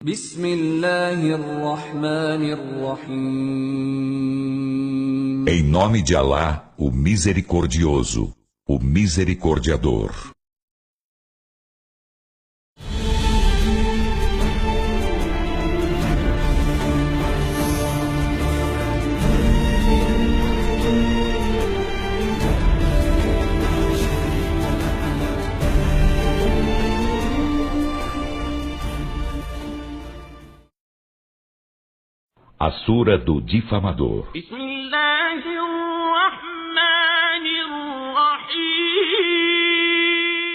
Bismillahirrahmanirrahim. Em nome de Alá, o Misericordioso, o Misericordiador. A Sura do Difamador.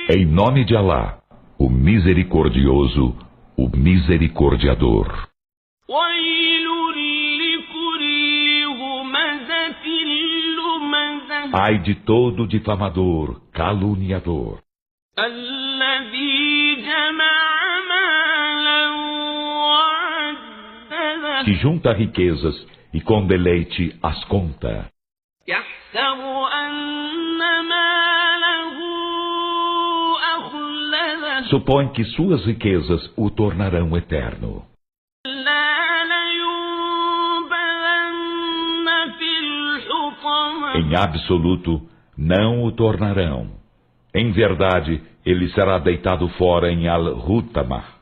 Em nome de Alá, o Misericordioso, o Misericordiador. Ai de todo difamador, caluniador, que junta riquezas e com deleite as conta. Supõe que suas riquezas o tornarão eterno. Em absoluto, não o tornarão. Em verdade, ele será deitado fora em Al-Hutama.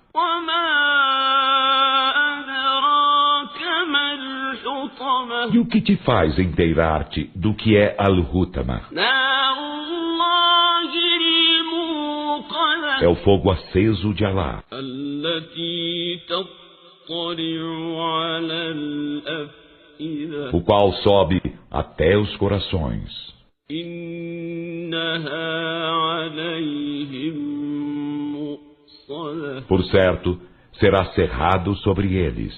E o que te faz inteirar-te do que é Al-Hutama? É o fogo aceso de Alá, o qual sobe até os corações. Por certo, será cerrado sobre eles,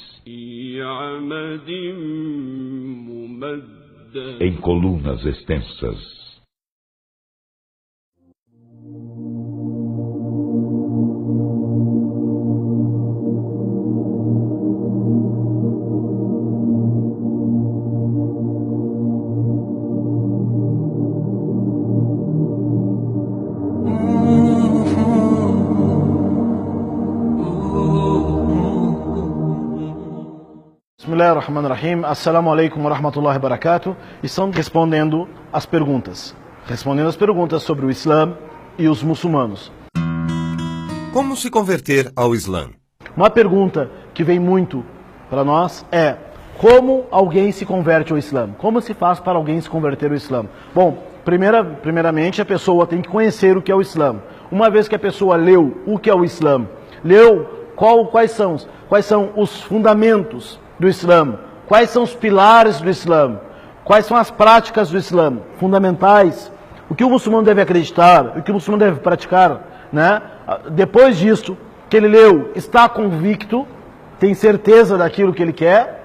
em colunas extensas. Bismillahirrahmanirrahim. Assalamu alaikum wa rahmatullahi wa barakatuh. Estamos respondendo as perguntas. Respondendo as perguntas sobre o Islã e os muçulmanos. Como se converter ao Islã? Uma pergunta que vem muito para nós é: como alguém se converte ao Islã? Como se faz para alguém se converter ao Islã? Bom, primeiramente a pessoa tem que conhecer o que é o Islã. Uma vez que a pessoa leu o que é o Islã, leu quais são os fundamentos do Islã, quais são os pilares do Islã, quais são as práticas do Islã fundamentais, o que o muçulmano deve acreditar, o que o muçulmano deve praticar, né? Depois disso, que ele leu, está convicto, tem certeza daquilo que ele quer,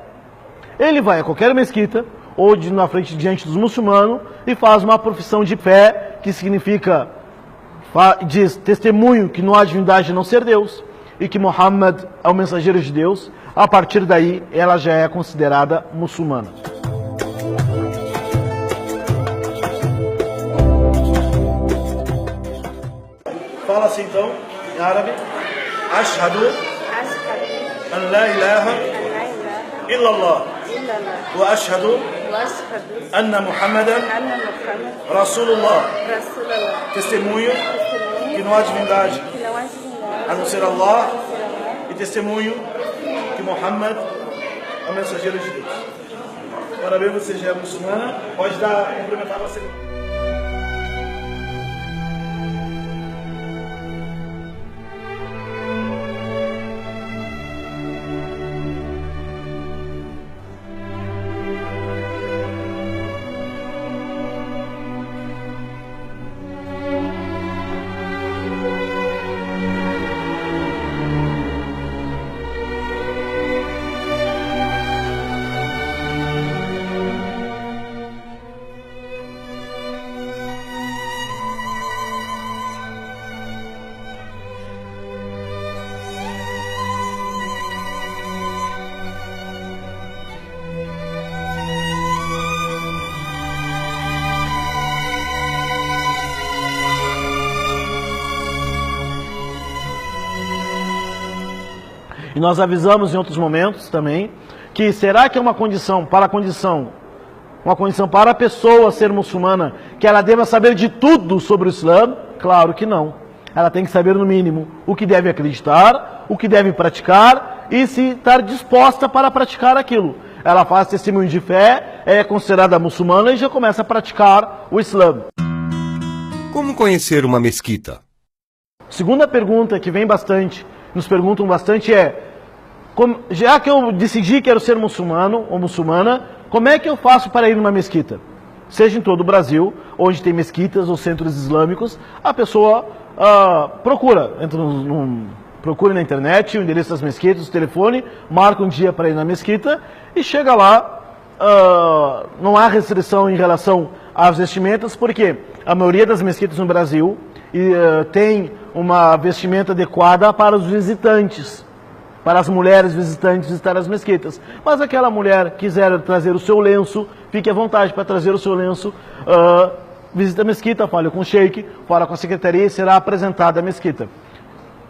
ele vai a qualquer mesquita ou na frente diante dos muçulmanos e faz uma profissão de fé, que significa, diz testemunho que não há divindade a não ser Deus e que Muhammad é o mensageiro de Deus. A partir daí, ela já é considerada muçulmana. Fala assim então, em árabe. Ashhadu an la ilaha illallah wa ashhadu anna Muhammadan Rasulullah. Testemunho que não há divindade a não ser Allah, e testemunho que Muhammad é o mensageiro de Deus. Parabéns, você já é muçulmana, pode cumprimentar você. E nós avisamos em outros momentos também que será que é uma condição para a pessoa ser muçulmana que ela deva saber de tudo sobre o Islã? Claro que não. Ela tem que saber no mínimo o que deve acreditar, o que deve praticar e se estar disposta para praticar aquilo. Ela faz testemunho de fé, é considerada muçulmana e já começa a praticar o Islã. Como conhecer uma mesquita? Segunda pergunta que vem bastante, nos perguntam bastante já que eu decidi que quero ser muçulmano ou muçulmana, como é que eu faço para ir numa mesquita? Seja em todo o Brasil, onde tem mesquitas ou centros islâmicos, a pessoa procura na internet o endereço das mesquitas, o telefone, marca um dia para ir na mesquita e chega lá. Não há restrição em relação às vestimentas, porque a maioria das mesquitas no Brasil tem uma vestimenta adequada para os visitantes, para as mulheres visitantes visitar as mesquitas. Mas aquela mulher quiser trazer o seu lenço, fique à vontade para trazer o seu lenço, visita a mesquita, fale com o sheik, fala com a secretaria e será apresentada a mesquita.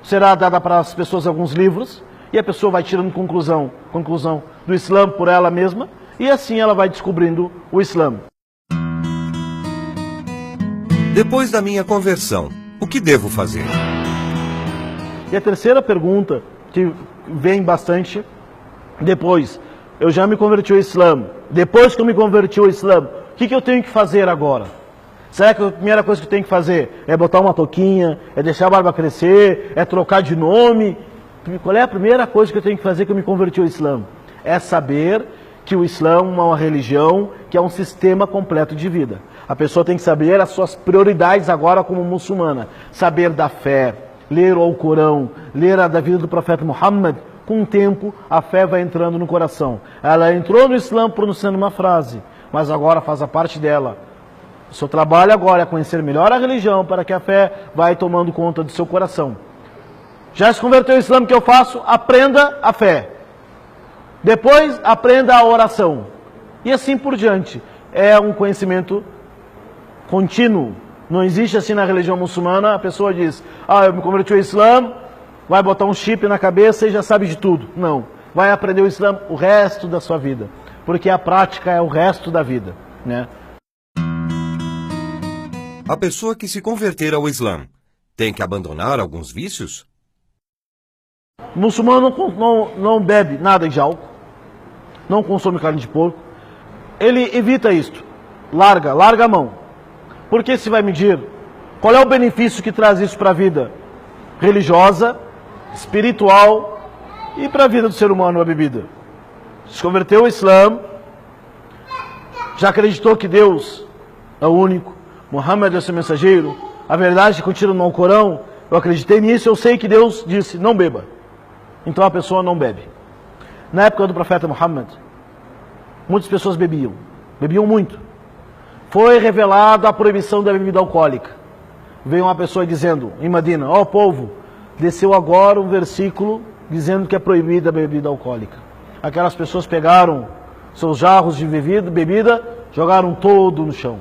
Será dada para as pessoas alguns livros e a pessoa vai tirando conclusão do Islã por ela mesma e assim ela vai descobrindo o Islã. Depois da minha conversão, o que devo fazer? E a terceira pergunta que vem bastante depois: eu já me converti ao Islã. Depois que eu me converti ao Islã, o que eu tenho que fazer agora? Será que a primeira coisa que eu tenho que fazer é botar uma touquinha, é deixar a barba crescer, é trocar de nome? Qual é a primeira coisa que eu tenho que fazer que eu me converti ao Islã? É saber que o Islã é uma religião que é um sistema completo de vida. A pessoa tem que saber as suas prioridades agora como muçulmana. Saber da fé, ler o Alcorão, ler a da vida do profeta Muhammad. Com o tempo, a fé vai entrando no coração. Ela entrou no Islã pronunciando uma frase, mas agora faz a parte dela. O seu trabalho agora é conhecer melhor a religião para que a fé vai tomando conta do seu coração. Já se converteu ao Islã, o que eu faço? Aprenda a fé. Depois, aprenda a oração. E assim por diante. É um conhecimento contínuo. Não existe assim na religião muçulmana, a pessoa diz: eu me converti ao Islã, vai botar um chip na cabeça e já sabe de tudo. Não. Vai aprender o Islã o resto da sua vida. Porque a prática é o resto da vida, né? A pessoa que se converter ao Islã tem que abandonar alguns vícios? O muçulmano não bebe nada de álcool, não consome carne de porco, ele evita isto, larga a mão. Porque se vai medir, qual é o benefício que traz isso para a vida religiosa, espiritual e para a vida do ser humano, a bebida? Se converteu ao Islã, já acreditou que Deus é o único, Muhammad é o seu mensageiro, a verdade contida no Alcorão, eu acreditei nisso, eu sei que Deus disse, não beba. Então a pessoa não bebe. Na época do profeta Muhammad, muitas pessoas bebiam muito. Foi revelada a proibição da bebida alcoólica. Veio uma pessoa dizendo, em Medina: ó povo, desceu agora um versículo dizendo que é proibida a bebida alcoólica. Aquelas pessoas pegaram seus jarros de bebida, jogaram todo no chão.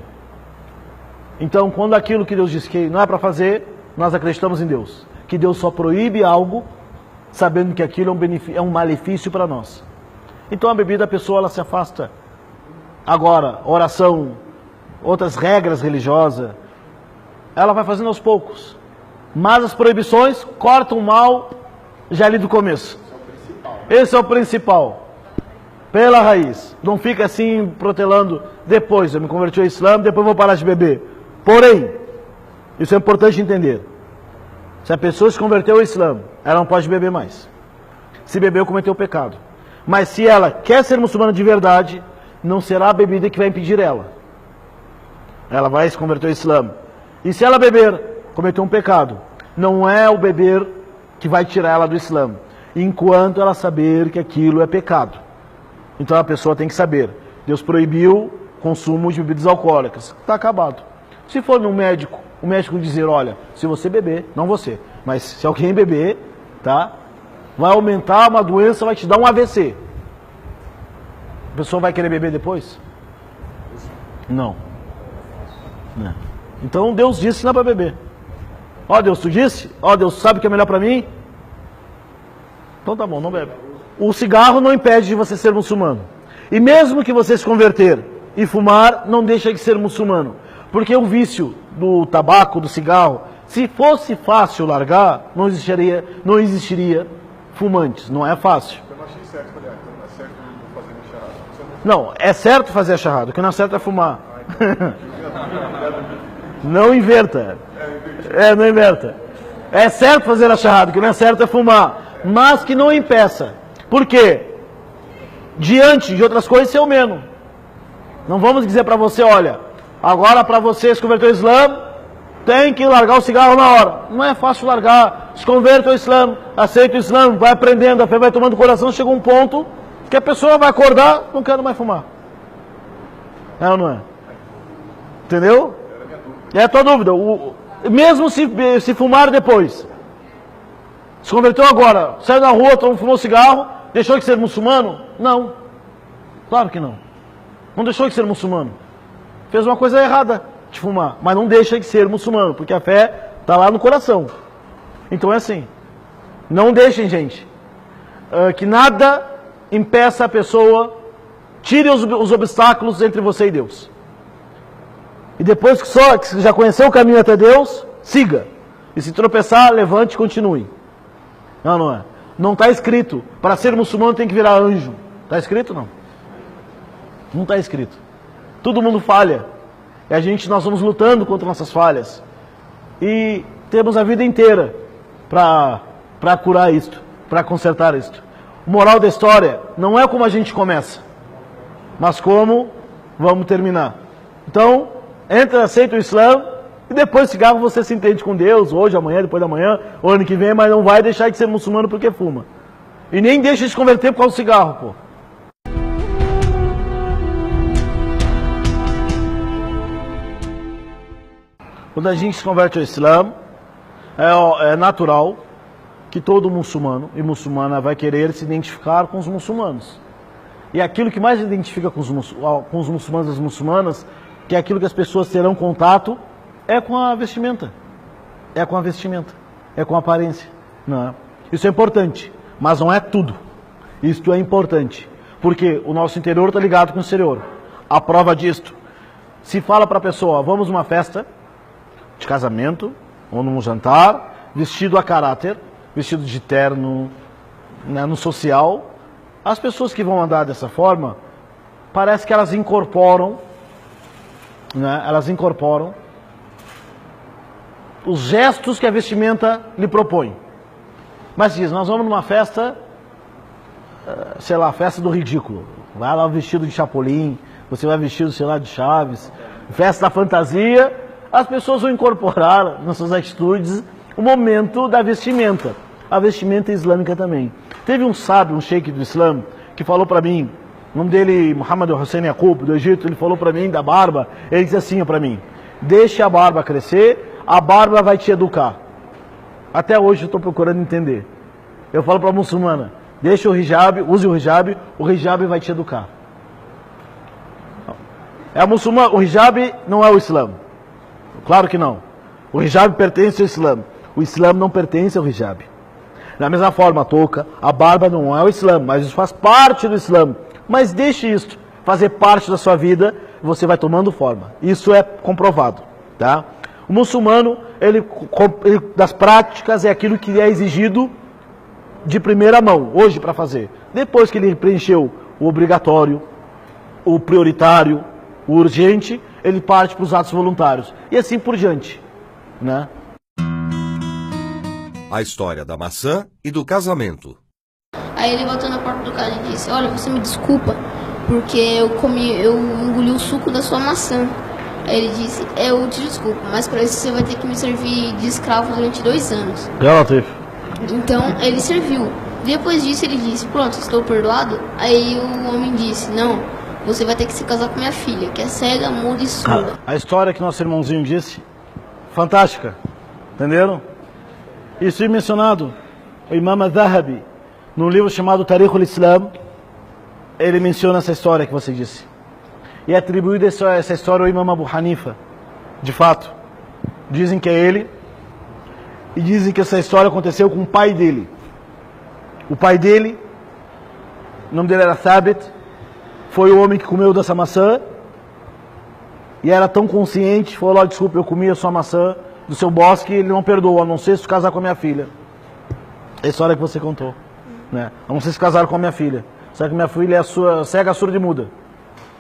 Então, quando aquilo que Deus disse que não é para fazer, nós acreditamos em Deus. Que Deus só proíbe algo, sabendo que aquilo é um malefício para nós. Então a bebida, a pessoa ela se afasta. Agora, oração, outras regras religiosas, ela vai fazendo aos poucos. Mas as proibições cortam o mal já ali do começo. Esse é o principal. Pela raiz. Não fica assim protelando, depois eu me converti ao Islã, depois vou parar de beber. Porém, isso é importante entender. Se a pessoa se converteu ao Islã, ela não pode beber mais. Se beber, cometeu pecado. Mas se ela quer ser muçulmana de verdade, não será a bebida que vai impedir ela. Ela vai se converter ao Islã. E se ela beber, cometeu um pecado. Não é o beber que vai tirar ela do Islã, enquanto ela saber que aquilo é pecado. Então a pessoa tem que saber. Deus proibiu o consumo de bebidas alcoólicas. Está acabado. Se for no médico, o médico dizer, olha, se você beber, não você, mas se alguém beber, tá, vai aumentar uma doença, vai te dar um AVC. A pessoa vai querer beber depois? Não. Não. Então Deus disse que não é para beber. Ó Deus, tu disse? Ó Deus, sabe o que é melhor para mim? Então tá bom, não bebe. O cigarro não impede de você ser muçulmano. E mesmo que você se converter e fumar, não deixa de ser muçulmano. Porque o vício do tabaco, do cigarro, se fosse fácil largar, não existiria fumantes. Não é fácil. Eu não achei certo, aliás, então não é certo fazer a charada. Não, é certo fazer a charrada, o que não é certo é fumar. Não inverta. Não inverta. É certo fazer a charrada, o que não é certo é fumar. Mas que não impeça. Por quê? Diante de outras coisas, seu menos. Não vamos dizer para você, olha, agora para você se converter ao Islã, tem que largar o cigarro na hora. Não é fácil largar. Se converte ao Islã, aceita o Islã, vai aprendendo, a fé vai tomando coração, chega um ponto que a pessoa vai acordar, não quero mais fumar. É ou não é? Entendeu? É a tua dúvida. Mesmo se fumar depois, se converteu agora, saiu na rua, fumou cigarro, deixou de ser muçulmano? Não. Claro que não. Não deixou de ser muçulmano. Fez uma coisa errada de fumar, mas não deixa de ser muçulmano, porque a fé está lá no coração. Então é assim. Não deixem, gente, que nada impeça a pessoa, tire os obstáculos entre você e Deus. E depois que já conheceu o caminho até Deus, siga. E se tropeçar, levante e continue. Não, não é. Não está escrito, para ser muçulmano tem que virar anjo. Está escrito? Não. Não está escrito. Todo mundo falha. E nós vamos lutando contra nossas falhas. E temos a vida inteira para curar isto, para consertar isto. O moral da história não é como a gente começa, mas como vamos terminar. Então, aceita o Islã, e depois cigarro você se entende com Deus, hoje, amanhã, depois da manhã, ou ano que vem, mas não vai deixar de ser muçulmano porque fuma. E nem deixa de se converter por causa do cigarro, pô. Quando a gente se converte ao Islã, é natural que todo muçulmano e muçulmana vai querer se identificar com os muçulmanos. E aquilo que mais identifica com os muçulmanos e as muçulmanas, que é aquilo que as pessoas terão contato, é com a vestimenta. É com a vestimenta. É com a aparência. Não é? Isso é importante, mas não é tudo. Isto é importante, porque o nosso interior está ligado com o exterior. A prova disto, se fala para a pessoa, vamos numa festa de casamento, ou num jantar, vestido a caráter, vestido de terno, né, no social, as pessoas que vão andar dessa forma, parece que elas incorporam, né, os gestos que a vestimenta lhe propõe. Mas diz, nós vamos numa festa, sei lá, festa do ridículo. Vai lá vestido de Chapolin, você vai vestido, sei lá, de Chaves, festa da fantasia, as pessoas vão incorporar nas suas atitudes o momento da vestimenta. A vestimenta islâmica também. Teve um sábio, um sheik do Islã, que falou para mim, o nome dele, Muhammad Hussein Yaqub, do Egito, ele falou para mim da barba, ele disse assim para mim, deixe a barba crescer, a barba vai te educar. Até hoje eu estou procurando entender. Eu falo para a muçulmana, deixe o hijab, use o hijab vai te educar. A muçulmana, o hijab não é o Islã. Claro que não. O hijab pertence ao Islã. O Islã não pertence ao hijab. Da mesma forma, a touca, a barba não é o Islã, mas isso faz parte do Islã. Mas deixe isso fazer parte da sua vida, você vai tomando forma. Isso é comprovado. Tá? O muçulmano, ele, das práticas, é aquilo que é exigido de primeira mão, hoje para fazer. Depois que ele preencheu o obrigatório, o prioritário, o urgente, ele parte para os atos voluntários. E assim por diante. Né? A história da maçã e do casamento. Aí ele voltou na porta do cara e disse, olha, você me desculpa, porque eu engoli o suco da sua maçã. Aí ele disse, eu te desculpo, mas para isso você vai ter que me servir de escravo durante 2 anos. Então ele serviu. Depois disso ele disse, pronto, estou perdoado. Aí o homem disse, não, você vai ter que se casar com minha filha, que é cega, muda e surda. A história que nosso irmãozinho disse, fantástica, entenderam? Isso é mencionado, o Imam al-Zahabi, num livro chamado Tariq al-Islam, ele menciona essa história que você disse. E é atribuída essa história ao Imam Abu Hanifa, de fato. Dizem que é ele, e dizem que essa história aconteceu com o pai dele. O pai dele, o nome dele era Thabit, foi o homem que comeu dessa maçã e era tão consciente, falou, ó, desculpa, eu comi a sua maçã do seu bosque, ele não perdoou, a não ser se casar com a minha filha. É a história que você contou, né? A não ser se casar com a minha filha. Só que minha filha é cega, surda e muda.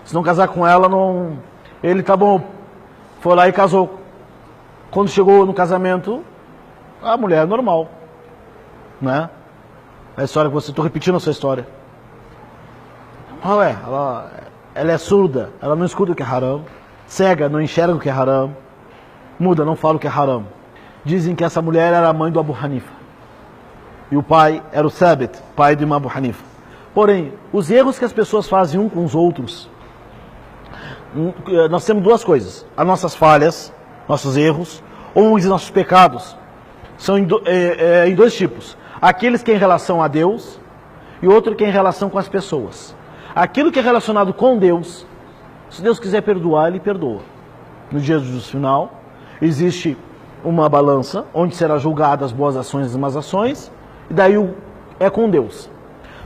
Se não casar com ela, não... Ele, tá bom, foi lá e casou. Quando chegou no casamento, a mulher é normal, né? É a história que você... Estou repetindo a sua história. Ué, ela é surda, ela não escuta o que é haram. Cega, não enxerga o que é haram. Muda, não fala o que é haram. Dizem que essa mulher era a mãe do Abu Hanifa. E o pai era o Thabit, pai do Abu Hanifa. Porém, os erros que as pessoas fazem um com os outros, nós temos duas coisas. As nossas falhas, nossos erros, ou os nossos pecados, são em dois tipos. Aqueles que é em relação a Deus e outro que é em relação com as pessoas. Aquilo que é relacionado com Deus, se Deus quiser perdoar, Ele perdoa. No dia do juízo final, existe uma balança onde será julgada as boas ações e as más ações, e daí é com Deus.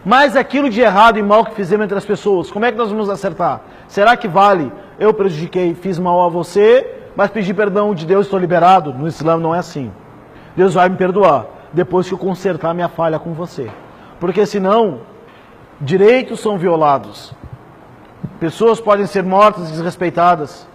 Mas aquilo de errado e mal que fizemos entre as pessoas, como é que nós vamos acertar? Será que vale, eu prejudiquei, fiz mal a você, mas pedi perdão de Deus, estou liberado? No Islã não é assim. Deus vai me perdoar depois que eu consertar minha falha com você. Porque senão, direitos são violados. Pessoas podem ser mortas e desrespeitadas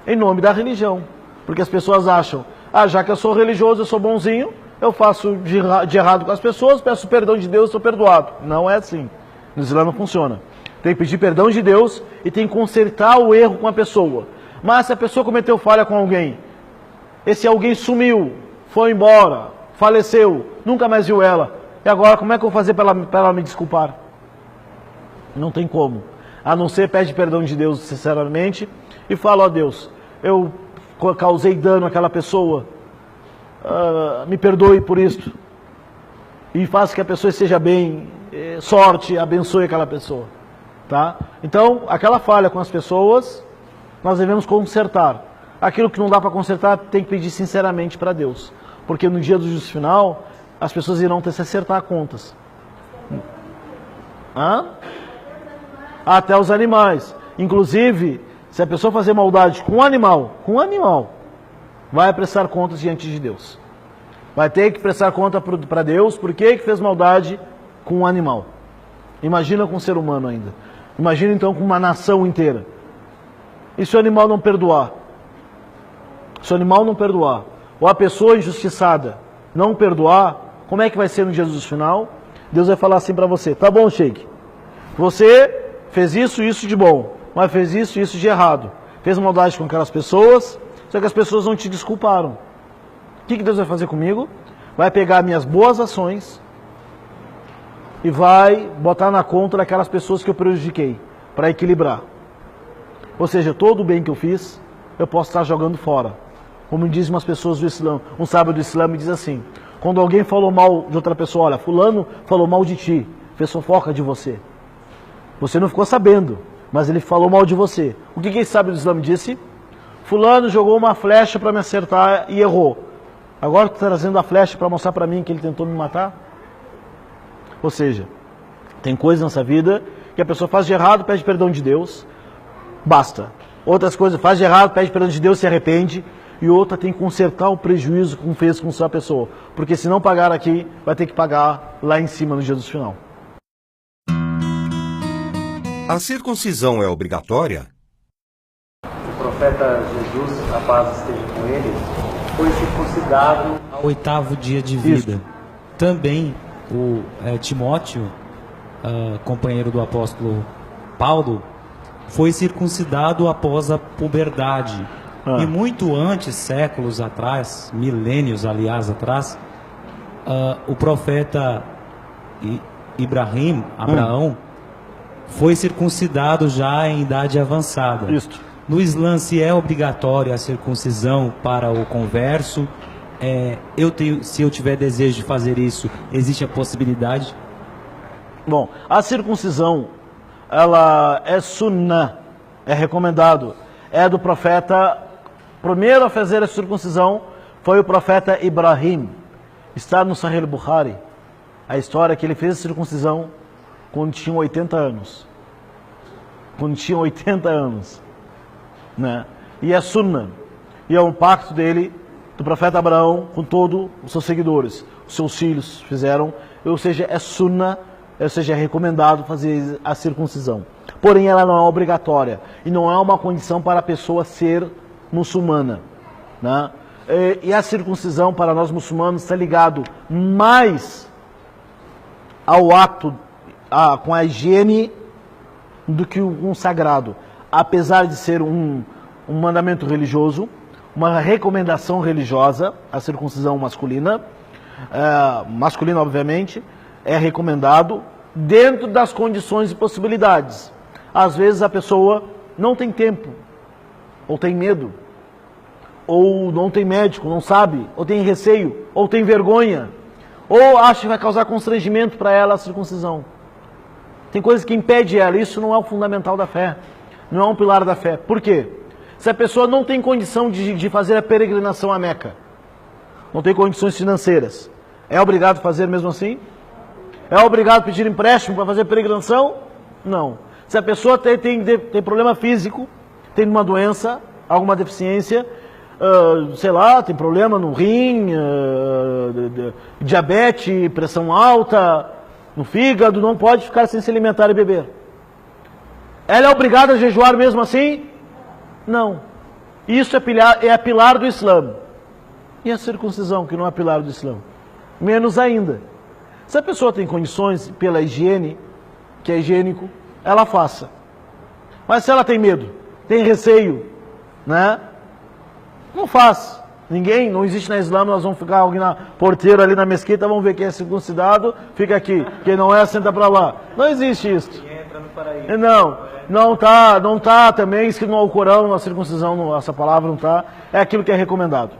em nome da religião. Porque as pessoas acham, já que eu sou religioso, eu sou bonzinho, eu faço de errado com as pessoas, peço perdão de Deus, estou perdoado. Não é assim. No Islã não funciona. Tem que pedir perdão de Deus e tem que consertar o erro com a pessoa. Mas se a pessoa cometeu falha com alguém, esse alguém sumiu, foi embora, faleceu, nunca mais viu ela, e agora como é que eu vou fazer para ela me desculpar? Não tem como. A não ser pede perdão de Deus sinceramente e fala, ó Deus, eu causei dano àquela pessoa, me perdoe por isso. E faça que a pessoa esteja bem, sorte, abençoe aquela pessoa. Tá? Então, aquela falha com as pessoas, nós devemos consertar. Aquilo que não dá para consertar, tem que pedir sinceramente para Deus. Porque no dia do juízo final, as pessoas irão ter que se acertar contas. Até os animais. Inclusive, se a pessoa fazer maldade com um animal, vai prestar contas diante de Deus. Vai ter que prestar conta para Deus por que fez maldade com um animal. Imagina com um ser humano ainda. Imagina então com uma nação inteira. E se o animal não perdoar? Se o animal não perdoar, ou a pessoa injustiçada não perdoar, como é que vai ser no dia do final? Deus vai falar assim para você, tá bom, Sheik, você fez isso de bom, mas fez isso de errado. Fez maldade com aquelas pessoas, só que as pessoas não te desculparam. O que Deus vai fazer comigo? Vai pegar minhas boas ações e vai botar na conta daquelas pessoas que eu prejudiquei, para equilibrar. Ou seja, todo o bem que eu fiz, eu posso estar jogando fora. Como dizem umas pessoas do Islã, um sábio do Islã me diz assim, quando alguém falou mal de outra pessoa, olha, fulano falou mal de ti, fez fofoca de você. Você não ficou sabendo, mas ele falou mal de você. O que esse sábio do Islã me disse? Fulano jogou uma flecha para me acertar e errou. Agora está trazendo a flecha para mostrar para mim que ele tentou me matar? Ou seja, tem coisas nessa vida que a pessoa faz de errado, pede perdão de Deus, basta. Outras coisas, faz de errado, pede perdão de Deus, se arrepende. E outra tem que consertar o prejuízo que fez com sua pessoa. Porque se não pagar aqui, vai ter que pagar lá em cima no dia do final. A circuncisão é obrigatória? O profeta Jesus, a paz esteja com ele, foi circuncidado ao 8º dia de vida. Isso. Também o Timóteo, companheiro do apóstolo Paulo, foi circuncidado após a puberdade. E muito antes, séculos atrás, milênios aliás atrás, o profeta Abraão, foi circuncidado já em idade avançada. Isso. No Islã, se é obrigatória a circuncisão para o converso, se eu tiver desejo de fazer isso, existe a possibilidade? Bom, a circuncisão, ela é sunnah, é recomendado. É do profeta, primeiro a fazer a circuncisão foi o profeta Ibrahim. Está no Sahih al-Bukhari. A história é que ele fez a circuncisão quando tinha 80 anos. Quando tinha 80 anos. Né? E é sunna. E é um pacto dele, do profeta Abraão, com todos os seus seguidores. Os seus filhos fizeram. Ou seja, é sunna, ou seja, é recomendado fazer a circuncisão. Porém, ela não é obrigatória. E não é uma condição para a pessoa ser muçulmana. Né? E a circuncisão para nós muçulmanos está ligado mais ao ato com a higiene do que um sagrado. Apesar de ser um mandamento religioso, uma recomendação religiosa, a circuncisão masculina, masculina obviamente, é recomendado dentro das condições e possibilidades. Às vezes a pessoa não tem tempo, ou tem medo, ou não tem médico, não sabe, ou tem receio, ou tem vergonha, ou acha que vai causar constrangimento para ela a circuncisão. Tem coisas que impedem ela, isso não é o fundamental da fé, não é um pilar da fé. Por quê? Se a pessoa não tem condição de fazer a peregrinação a Meca, não tem condições financeiras, é obrigado a fazer mesmo assim? É obrigado a pedir empréstimo para fazer a peregrinação? Não. Se a pessoa tem problema físico, tem uma doença, alguma deficiência, sei lá, tem problema no rim, diabetes, pressão alta, no fígado, não pode ficar sem se alimentar e beber. Ela é obrigada a jejuar mesmo assim? Não. Isso é pilar do Islã. E a circuncisão, que não é pilar do Islã? Menos ainda. Se a pessoa tem condições pela higiene, que é higiênico, ela faça. Mas se ela tem medo, tem receio, né? Não faz. Ninguém, não existe na Islã, nós vamos ficar alguém na porteira ali na mesquita, vamos ver quem é circuncidado, fica aqui. Quem não é, senta para lá. Não existe isso. Não tá também escrito no Alcorão, na circuncisão, essa palavra não tá. É aquilo que é recomendado.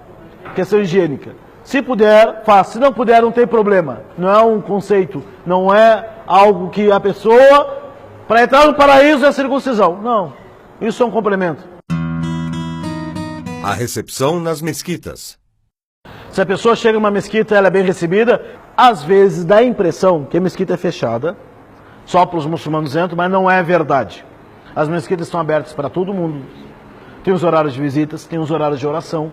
Questão higiênica. Se puder, faça. Se não puder, não tem problema. Não é um conceito, não é algo que a pessoa, para entrar no paraíso é circuncisão. Não. Isso é um complemento. A recepção nas mesquitas. Se a pessoa chega numa mesquita e ela é bem recebida, às vezes dá a impressão que a mesquita é fechada, só para os muçulmanos entram, mas não é verdade. As mesquitas estão abertas para todo mundo. Tem os horários de visitas, tem os horários de oração.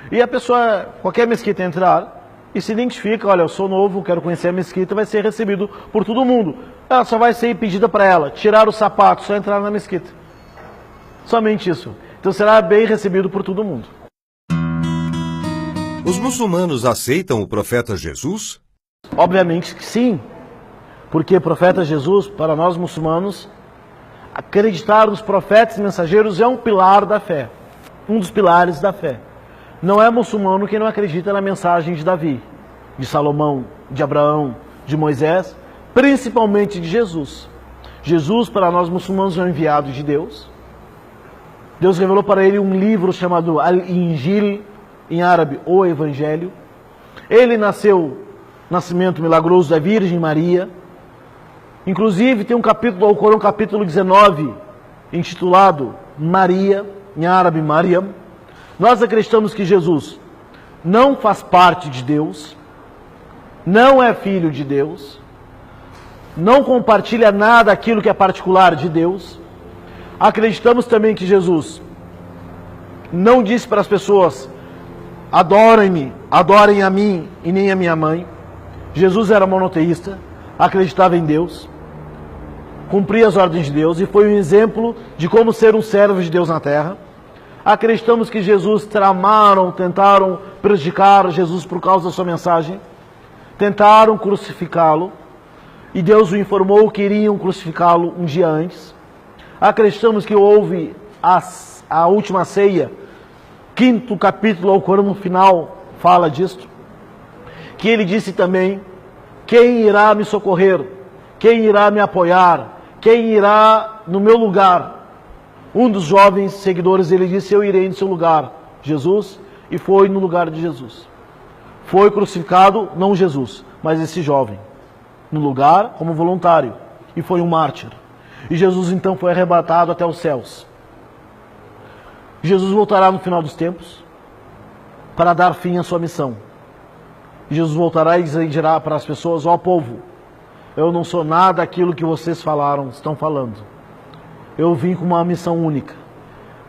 E a pessoa, qualquer mesquita entrar e se identifica, olha, eu sou novo, quero conhecer a mesquita, vai ser recebido por todo mundo. Ela só vai ser pedida para ela, tirar o sapato, só entrar na mesquita. Somente isso. Então será bem recebido por todo mundo. Os muçulmanos aceitam o profeta Jesus? Obviamente que sim. Porque o profeta Jesus, para nós muçulmanos, acreditar nos profetas e mensageiros é um pilar da fé. Um dos pilares da fé. Não é muçulmano quem não acredita na mensagem de Davi, de Salomão, de Abraão, de Moisés, principalmente de Jesus. Jesus, para nós muçulmanos, é um enviado de Deus. Deus revelou para ele um livro chamado Al-Injil, em árabe, o Evangelho. Ele nascimento milagroso da Virgem Maria. Inclusive tem um capítulo ao Corão, capítulo 19, intitulado Maria, em árabe Mariam. Nós acreditamos que Jesus não faz parte de Deus, não é filho de Deus, não compartilha nada daquilo que é particular de Deus. Acreditamos também que Jesus não disse para as pessoas, adorem-me, adorem a mim e nem a minha mãe. Jesus era monoteísta, acreditava em Deus, cumpria as ordens de Deus e foi um exemplo de como ser um servo de Deus na terra. Acreditamos que Jesus tentaram prejudicar Jesus por causa da sua mensagem, tentaram crucificá-lo e Deus o informou que iriam crucificá-lo um dia antes. Acreditamos que houve a última ceia, 5º capítulo ao Corão, no final fala disso, que ele disse também, quem irá me socorrer, quem irá me apoiar, quem irá no meu lugar. Um dos jovens seguidores, ele disse, eu irei no seu lugar, Jesus, e foi no lugar de Jesus. Foi crucificado, não Jesus, mas esse jovem, no lugar como voluntário, e foi um mártir. E Jesus então foi arrebatado até os céus. Jesus voltará no final dos tempos para dar fim à sua missão. Jesus voltará e dirá para as pessoas: ó povo, eu não sou nada daquilo que vocês estão falando. Eu vim com uma missão única.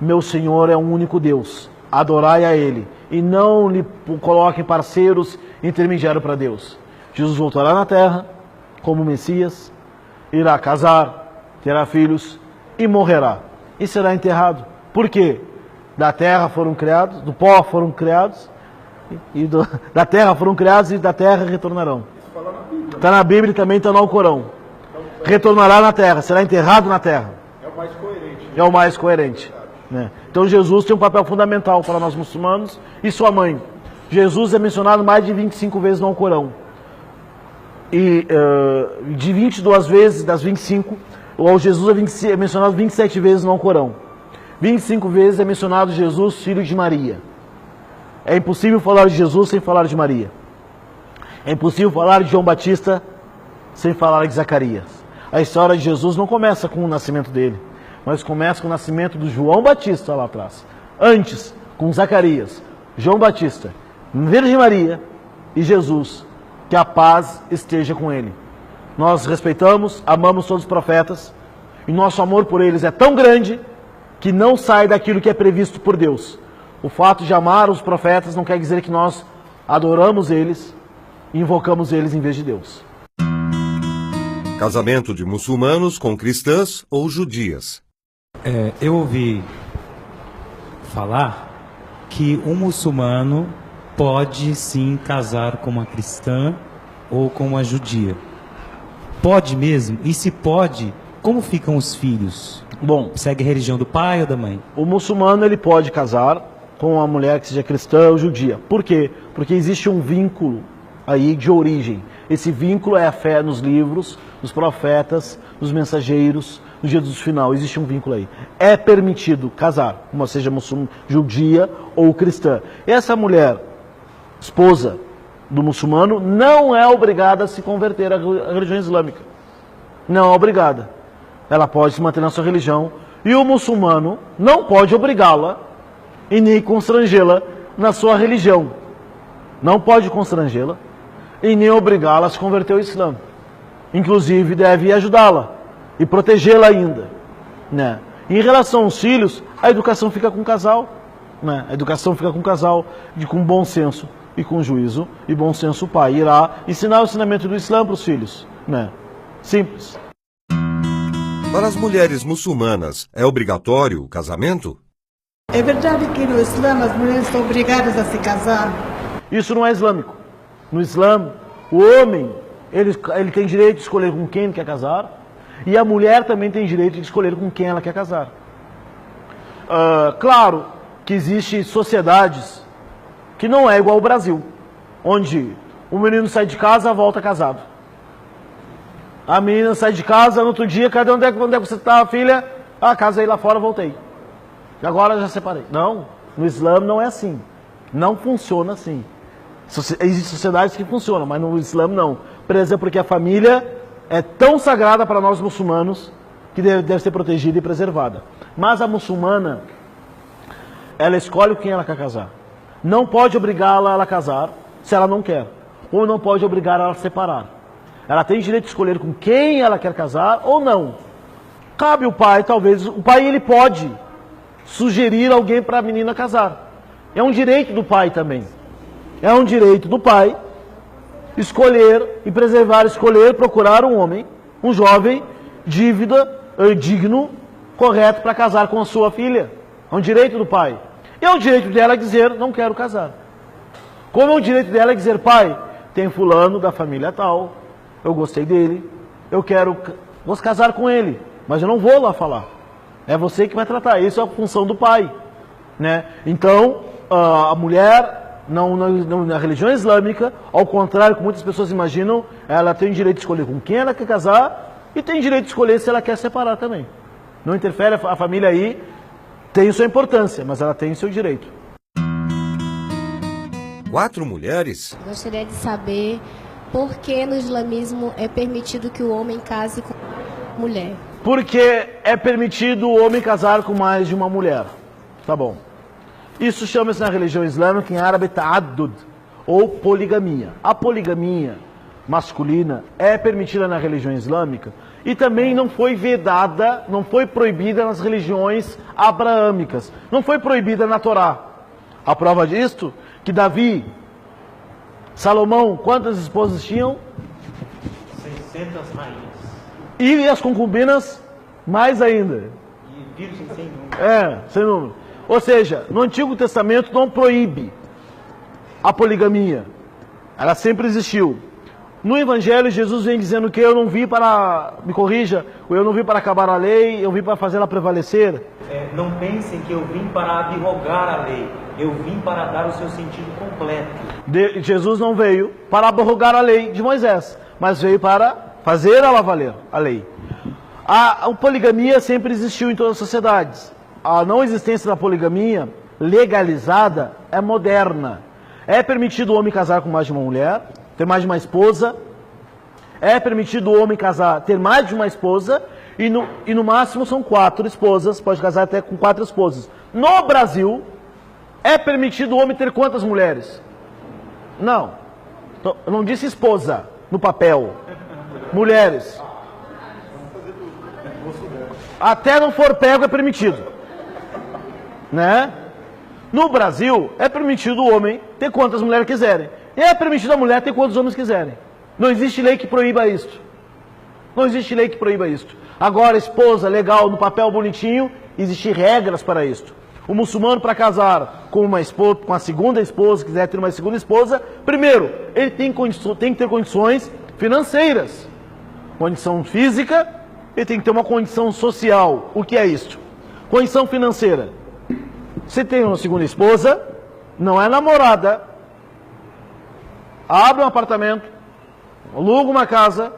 Meu Senhor é um único Deus. Adorai a Ele e não lhe coloquem parceiros intermediários para Deus. Jesus voltará na terra como Messias, irá casar, terá filhos e morrerá. E será enterrado. Por quê? Da terra foram criados, do pó foram criados, da terra foram criados e da terra retornarão. Está na Bíblia e também está no Alcorão. Retornará na terra, será enterrado na terra. É o mais coerente. É o mais coerente. Né? Então Jesus tem um papel fundamental para nós muçulmanos e sua mãe. Jesus é mencionado mais de 25 vezes no Alcorão. E de 22 vezes, das 25, o Jesus é mencionado 27 vezes no Alcorão. 25 vezes é mencionado Jesus, filho de Maria. É impossível falar de Jesus sem falar de Maria. É impossível falar de João Batista sem falar de Zacarias. A história de Jesus não começa com o nascimento dele, mas começa com o nascimento do João Batista lá atrás. Antes, com Zacarias, João Batista, Virgem Maria e Jesus. Que a paz esteja com ele. Nós respeitamos, amamos todos os profetas, e nosso amor por eles é tão grande que não sai daquilo que é previsto por Deus. O fato de amar os profetas não quer dizer que nós adoramos eles e invocamos eles em vez de Deus. Casamento de muçulmanos com cristãs ou judias. Eu ouvi falar que um muçulmano pode sim casar com uma cristã ou com uma judia. Pode mesmo? E se pode, como ficam os filhos? Bom, Segue a religião do pai ou da mãe? o muçulmano ele pode casar com uma mulher que seja cristã ou judia. Por quê? Porque existe um vínculo aí de origem. Esse vínculo é a fé nos livros, nos profetas, nos mensageiros, no dia do final. Existe um vínculo aí. É permitido casar, uma seja judia ou cristã. Essa mulher, esposa do muçulmano, não é obrigada a se converter à religião islâmica. Não é obrigada. Ela pode se manter na sua religião. E o muçulmano não pode obrigá-la e nem constrangê-la na sua religião. Não pode constrangê-la e nem obrigá-la a se converter ao Islã. Inclusive deve ajudá-la e protegê-la ainda. Né? Em relação aos filhos, a educação fica com o casal. Né? A educação fica com o casal com bom senso e com juízo e bom senso. O pai irá ensinar o ensinamento do Islã para os filhos. Né? Simples. Para as mulheres muçulmanas, é obrigatório o casamento? É verdade que no Islã as mulheres são obrigadas a se casar? Isso não é islâmico. No Islã, o homem ele tem direito de escolher com quem ele quer casar e a mulher também tem direito de escolher com quem ela quer casar. Claro que existem sociedades que não é igual ao Brasil, onde o menino sai de casa, volta casado. A menina sai de casa, no outro dia, cadê onde é que você está, filha? Ah, casei lá fora, voltei. E agora já separei. Não, no Islã não é assim. Não funciona assim. Existem sociedades que funcionam, mas no Islã não. Por exemplo, porque a família é tão sagrada para nós muçulmanos que deve ser protegida e preservada. Mas a muçulmana, ela escolhe com quem ela quer casar. Não pode obrigá-la a casar se ela não quer. Ou não pode obrigar ela a separar. Ela tem direito de escolher com quem ela quer casar ou não. Cabe o pai, talvez. O pai ele pode sugerir alguém para a menina casar. É um direito do pai também. É um direito do pai escolher e preservar, procurar um homem, um jovem, digno, correto para casar com a sua filha. É um direito do pai. É o direito dela dizer, não quero casar. Como é o direito dela dizer, pai, tem fulano da família tal, eu gostei dele, vou casar com ele, mas eu não vou lá falar. É você que vai tratar, isso é a função do pai. Né? Então, a mulher, na religião islâmica, ao contrário do que muitas pessoas imaginam, ela tem direito de escolher com quem ela quer casar e tem direito de escolher se ela quer separar também. Não interfere, a família aí tem sua importância, mas ela tem seu direito. 4 mulheres? Gostaria de saber por que no islamismo é permitido que o homem case com mulher. Porque é permitido o homem casar com mais de uma mulher. Tá bom. Isso chama-se na religião islâmica, em árabe, ta'addud. ou poligamia. A poligamia masculina é permitida na religião islâmica e também não foi vedada, não foi proibida nas religiões abraâmicas, não foi proibida na Torá. A prova disto, que Davi, Salomão, quantas esposas tinham? 600 rainhas. E as concubinas, mais ainda. E virgem sem número. Sem número. Ou seja, no Antigo Testamento não proíbe a poligamia. Ela sempre existiu. No Evangelho, Jesus vem dizendo que eu não vim para, me corrija, eu não vim para acabar a lei, eu vim para fazê-la prevalecer. Não pensem que eu vim para abrogar a lei, eu vim para dar o seu sentido completo. Jesus não veio para abrogar a lei de Moisés, mas veio para fazer ela valer, a lei. A poligamia sempre existiu em todas as sociedades. A não existência da poligamia legalizada é moderna. É permitido o homem casar com mais de uma mulher, ter mais de uma esposa. É permitido o homem casar, ter mais de uma esposa, e no máximo são 4 esposas, pode casar até com 4 esposas. No Brasil, é permitido o homem ter quantas mulheres? Não, eu não disse esposa no papel. Mulheres. Até não for pego é permitido. Né? No Brasil, é permitido o homem ter quantas mulheres quiserem. E é permitido a mulher ter quantos homens quiserem. Não existe lei que proíba isto. Não existe lei que proíba isto. Agora, esposa, legal, no papel bonitinho, existem regras para isto. O muçulmano, para casar com uma esposa, com a segunda esposa, quiser ter uma segunda esposa, primeiro, ele tem que ter condições financeiras. Condição física, ele tem que ter uma condição social. O que é isto? Condição financeira. Se tem uma segunda esposa, não é namorada, abre um apartamento, aluga uma casa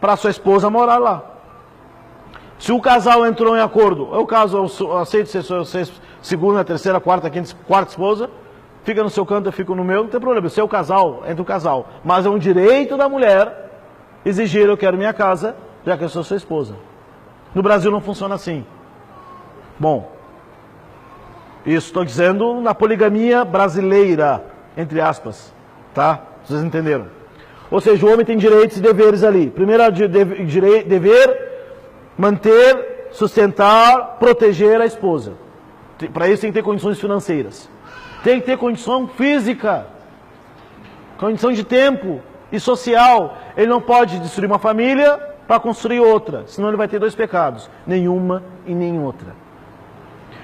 para sua esposa morar lá. Se o casal entrou em acordo, eu aceito ser segunda, terceira, quarta, quarta esposa, fica no seu canto, eu fico no meu, não tem problema. Se é o casal, entra o casal. Mas é um direito da mulher exigir, eu quero minha casa, já que eu sou sua esposa. No Brasil não funciona assim. Bom, isso estou dizendo na poligamia brasileira, entre aspas, tá? Vocês entenderam? Ou seja, o homem tem direitos e deveres ali. Primeiro dever, manter, sustentar, proteger a esposa. Para isso tem que ter condições financeiras. Tem que ter condição física, condição de tempo e social. Ele não pode destruir uma família para construir outra, senão ele vai ter 2 pecados, nenhuma e nem outra.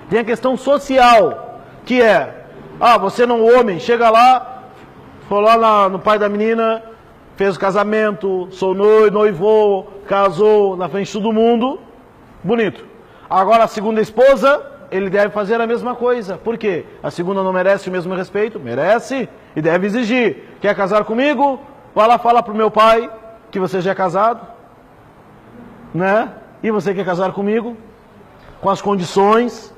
Tem a questão social, que é, você não homem, chega lá, foi lá no pai da menina, fez o casamento, sou noivou, casou na frente de todo mundo, bonito. Agora a segunda esposa, ele deve fazer a mesma coisa. Por quê? A segunda não merece o mesmo respeito? Merece e deve exigir. Quer casar comigo? Vai lá falar para o meu pai que você já é casado, né? E você quer casar comigo? Com as condições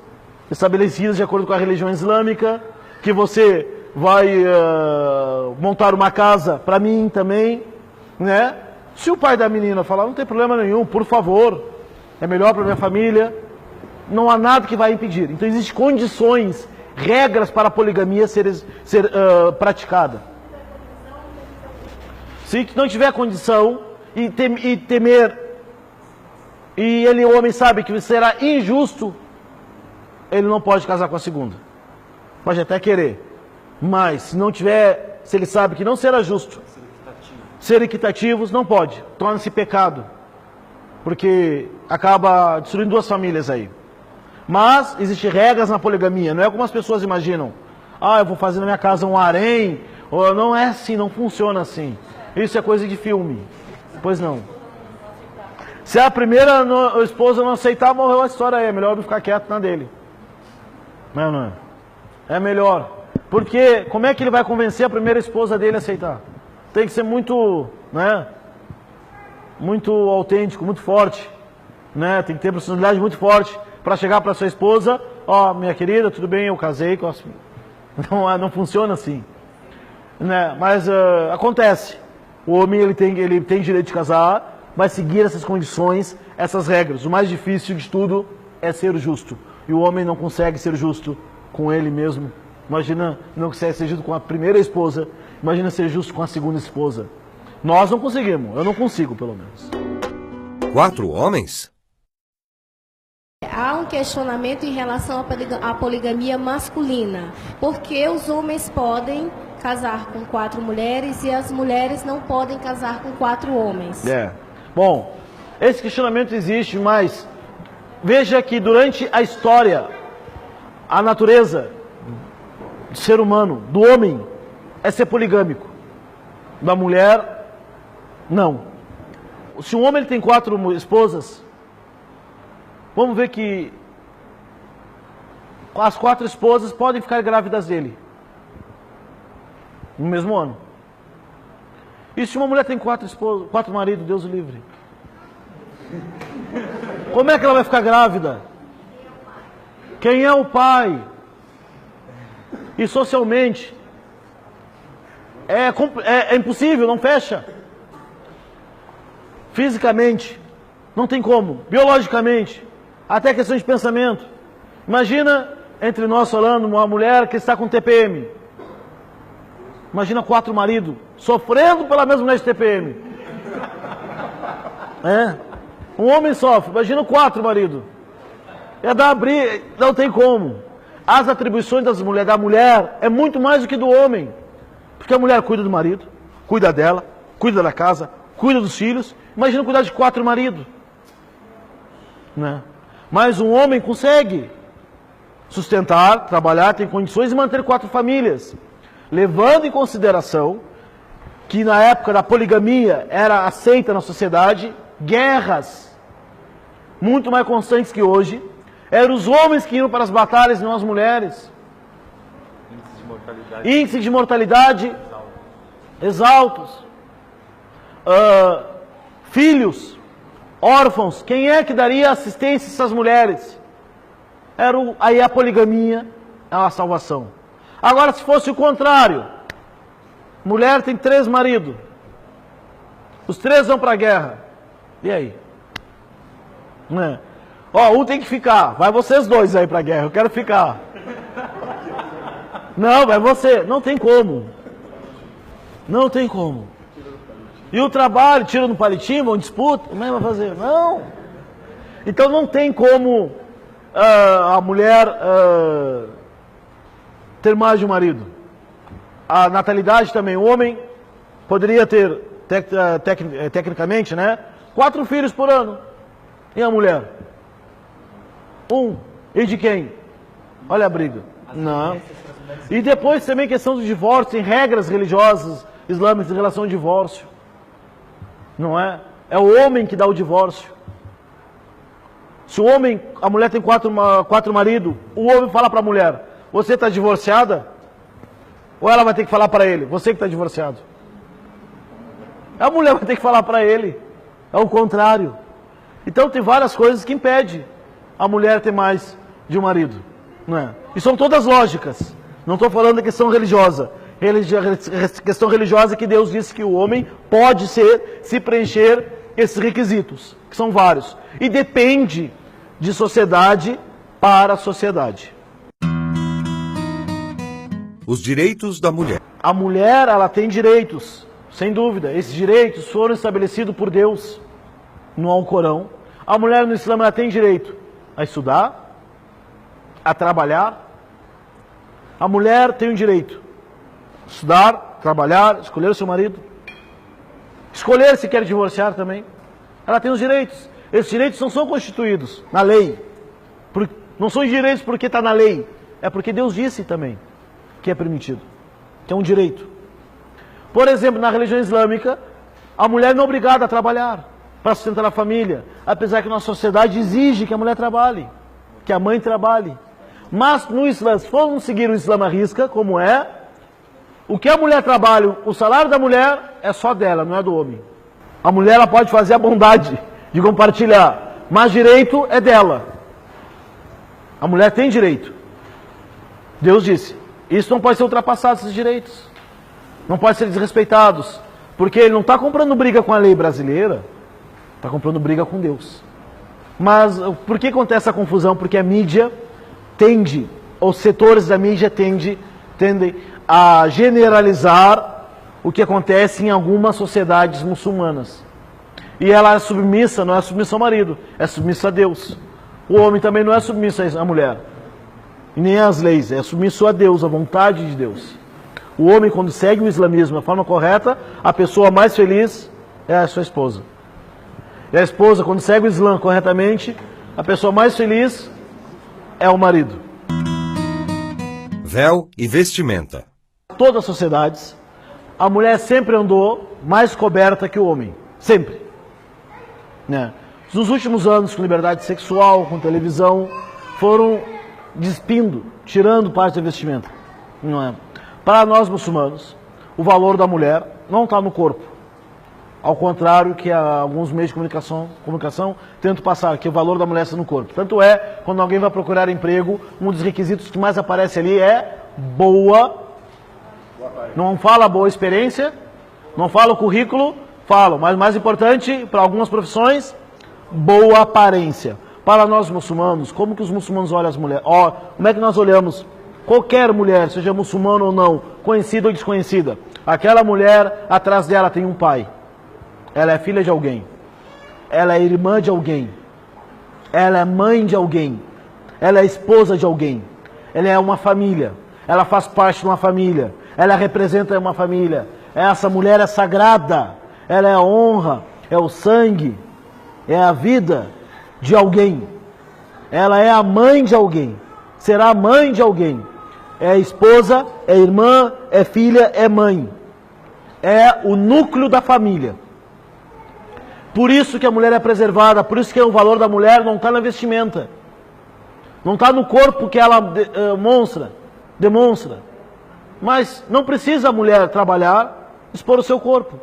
estabelecidas de acordo com a religião islâmica, que você vai montar uma casa para mim também, né? Se o pai da menina falar, não tem problema nenhum, por favor, é melhor para minha família, não há nada que vai impedir. Então existem condições, regras para a poligamia ser praticada. Se não tiver condição e temer, e o homem sabe que será injusto, ele não pode casar com a segunda. Pode até querer, mas se não tiver, se ele sabe que não será justo, ser equitativos, não pode, torna-se pecado, porque acaba destruindo 2 famílias aí. Mas existem regras na poligamia, não é como as pessoas imaginam. Eu vou fazer na minha casa um harém, ou não é assim, não funciona assim. Isso é coisa de filme. Pois não. Se a primeira esposa não aceitar, morreu a história aí, é melhor não ficar quieto na dele. Não é? É melhor. Porque como é que ele vai convencer a primeira esposa dele a aceitar? Tem que ser muito, né? Muito autêntico, muito forte, né? Tem que ter personalidade muito forte para chegar para sua esposa, minha querida, tudo bem, eu casei com a... Não funciona assim, né? Mas acontece. O homem ele tem direito de casar, mas seguir essas condições, essas regras. O mais difícil de tudo é ser justo. E o homem não consegue ser justo com ele mesmo. Imagina, não consegue ser justo com a primeira esposa Imagina ser justo com a segunda esposa. Nós não conseguimos, eu não consigo, pelo menos. 4 homens? Há um questionamento em relação à poligamia masculina. Por que os homens podem casar com 4 mulheres e as mulheres não podem casar com 4 homens? Bom, esse questionamento existe, mas veja que durante a história, a natureza do ser humano, do homem, é ser poligâmico. Da mulher, não. Se um homem ele tem 4 esposas, vamos ver que as 4 esposas podem ficar grávidas dele no mesmo ano. E se uma mulher tem 4 esposas, 4 maridos, Deus o livre? Como é que ela vai ficar grávida? Quem é o pai? E socialmente é impossível, não fecha. Fisicamente, não tem como. Biologicamente, até questão de pensamento. Imagina, entre nós falando, uma mulher que está com TPM. Imagina 4 maridos sofrendo pela mesma mulher de TPM. Um homem sofre, imagina 4 maridos. É dar briga, não tem como. As atribuições da mulher é muito mais do que do homem. Porque a mulher cuida do marido, cuida dela, cuida da casa, cuida dos filhos. Imagina cuidar de 4 maridos. Né? Mas um homem consegue sustentar, trabalhar, tem condições de manter 4 famílias. Levando em consideração que na época da poligamia era aceita na sociedade, guerras muito mais constantes que hoje. Eram os homens que iam para as batalhas e não as mulheres. Índice de mortalidade exaltos. Filhos, órfãos. Quem é que daria assistência a essas mulheres? Aí a poligamia é uma salvação. Agora, se fosse o contrário, mulher tem 3 maridos, os 3 vão para a guerra, e aí? Um tem que ficar, vai vocês 2 aí para a guerra, eu quero ficar. Não, vai você, não tem como. Não tem como. E o trabalho, tira no palitinho, vão disputa, como é que vai fazer? Não. Então não tem como a mulher ter mais de um marido. A natalidade também, o homem poderia ter, tecnicamente, 4 filhos por ano. E a mulher? 1. E de quem? Olha a briga. Não. E depois também questão do divórcio, tem regras religiosas islâmicas em relação ao divórcio. Não é? É o homem que dá o divórcio. Se o homem, a mulher tem 4 maridos, o homem fala para a mulher: você está divorciada? Ou ela vai ter que falar para ele: você que está divorciado? A mulher vai ter que falar para ele. É o contrário. Então tem várias coisas que impedem a mulher ter mais de um marido. Não é? E são todas lógicas. Não estou falando da questão religiosa. Questão religiosa é que Deus disse que o homem pode se preencher esses requisitos, que são vários. E depende de sociedade para sociedade. Os direitos da mulher. A mulher, ela tem direitos, sem dúvida. Esses direitos foram estabelecidos por Deus no Alcorão. A mulher no Islã, ela tem direito a estudar, a trabalhar. A mulher tem o direito a estudar, trabalhar, escolher o seu marido. Escolher se quer divorciar também. Ela tem os direitos. Esses direitos não são constituídos na lei. Não são direitos porque está na lei. É porque Deus disse também que é permitido. Que é um direito. Por exemplo, na religião islâmica, a mulher não é obrigada a trabalhar para sustentar a família. Apesar que nossa sociedade exige que a mulher trabalhe. Que a mãe trabalhe. Mas no Islã, se formos seguir o Islã à risca, como é, o que a mulher trabalha, o salário da mulher é só dela, não é do homem. A mulher ela pode fazer a bondade de compartilhar, mas direito é dela. A mulher tem direito. Deus disse, isso não pode ser ultrapassado, esses direitos. Não pode ser desrespeitados. Porque ele não está comprando briga com a lei brasileira, está comprando briga com Deus. Mas por que acontece essa confusão? Porque a mídia tende, os setores da mídia tendem a generalizar o que acontece em algumas sociedades muçulmanas. E ela é submissa, não é submissa ao marido, é submissa a Deus. O homem também não é submisso à mulher, e nem às leis, é submisso a Deus, à vontade de Deus. O homem, quando segue o islamismo da forma correta, a pessoa mais feliz é a sua esposa. E a esposa, quando segue o Islã corretamente, a pessoa mais feliz é o marido. Véu e vestimenta. Em todas as sociedades, a mulher sempre andou mais coberta que o homem. Sempre. Né? Nos últimos anos, com liberdade sexual, com televisão, foram despindo, tirando parte da vestimenta. Não é? Para nós muçulmanos, o valor da mulher não está no corpo. Ao contrário que alguns meios de comunicação tentam passar, que o valor da mulher está no corpo. Tanto é, quando alguém vai procurar emprego, um dos requisitos que mais aparece ali é boa. Não fala boa experiência, não fala o currículo, fala, mas mais importante, para algumas profissões, boa aparência. Para nós muçulmanos, como que os muçulmanos olham as mulheres? Como é que nós olhamos qualquer mulher, seja muçulmana ou não, conhecida ou desconhecida? Aquela mulher, atrás dela tem um pai. Ela é filha de alguém. Ela é irmã de alguém. Ela é mãe de alguém. Ela é esposa de alguém. Ela é uma família. Ela faz parte de uma família. Ela representa uma família. Essa mulher é sagrada. Ela é a honra, é o sangue, é a vida de alguém. Ela é a mãe de alguém. Será a mãe de alguém. É esposa, é irmã, é filha, é mãe. É o núcleo da família. Por isso que a mulher é preservada, por isso que o valor da mulher não está na vestimenta. Não está no corpo que ela demonstra. Mas não precisa a mulher trabalhar, expor o seu corpo.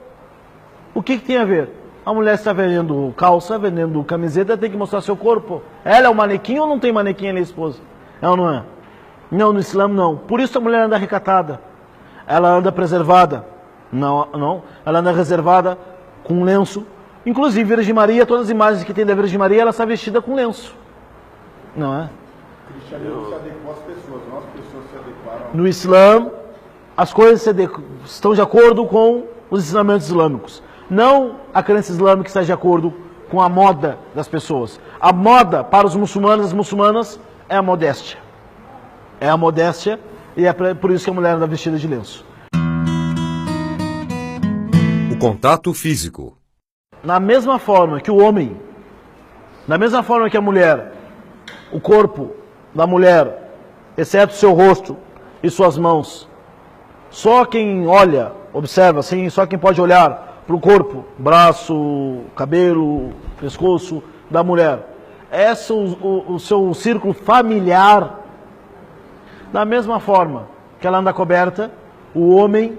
O que tem a ver? A mulher está vendendo calça, vendendo camiseta, tem que mostrar seu corpo. Ela é um manequim ou não tem manequim, ela é esposa? É ou não é? Não, no Islã não. Por isso a mulher anda recatada. Ela anda preservada. Não. Ela anda reservada com lenço. Inclusive, Virgem Maria, todas as imagens que tem da Virgem Maria, ela está vestida com lenço. Não é? O cristianismo se adequou às pessoas, não as pessoas se adequaram. No Islã, as coisas estão de acordo com os ensinamentos islâmicos. Não a crença islâmica está de acordo com a moda das pessoas. A moda para os muçulmanos e as muçulmanas é a modéstia. É a modéstia e é por isso que a mulher anda vestida de lenço. O contato físico. Na mesma forma que o homem, na mesma forma que a mulher, o corpo da mulher, exceto seu rosto e suas mãos, só quem olha, observa, assim, só quem pode olhar para o corpo, braço, cabelo, pescoço da mulher, esse é o seu círculo familiar. Da mesma forma que ela anda coberta, o homem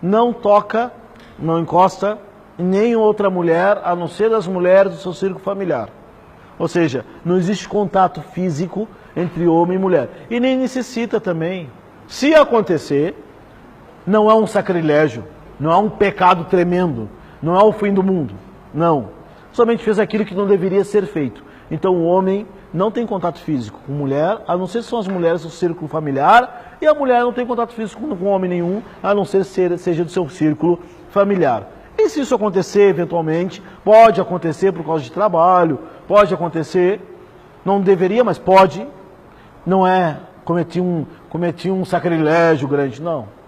não toca, não encosta em nem outra mulher, a não ser as mulheres do seu círculo familiar. Ou seja, não existe contato físico entre homem e mulher. E nem necessita também. Se acontecer, não é um sacrilégio, não é um pecado tremendo, não é o fim do mundo. Não. Somente fez aquilo que não deveria ser feito. Então o homem não tem contato físico com mulher, a não ser que são as mulheres do círculo familiar, e a mulher não tem contato físico com homem nenhum, a não ser que seja do seu círculo familiar. E se isso acontecer, eventualmente, pode acontecer por causa de trabalho, pode acontecer, não deveria, mas pode, não é cometi um sacrilégio grande, não.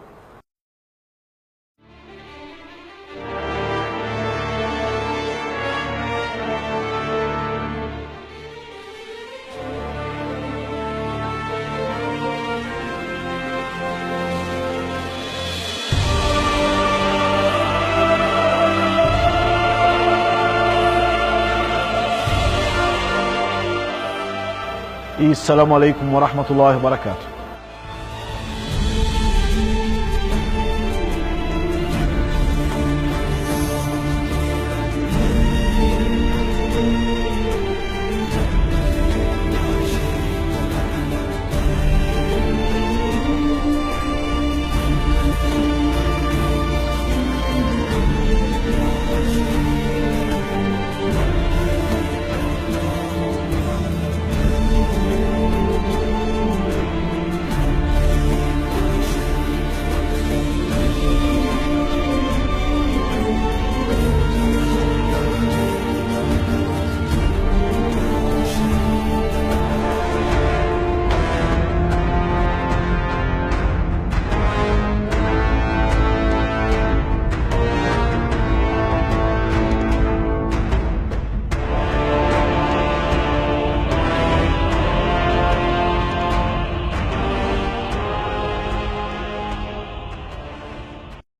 E assalamu alaikum wa rahmatullahi wa barakatuh.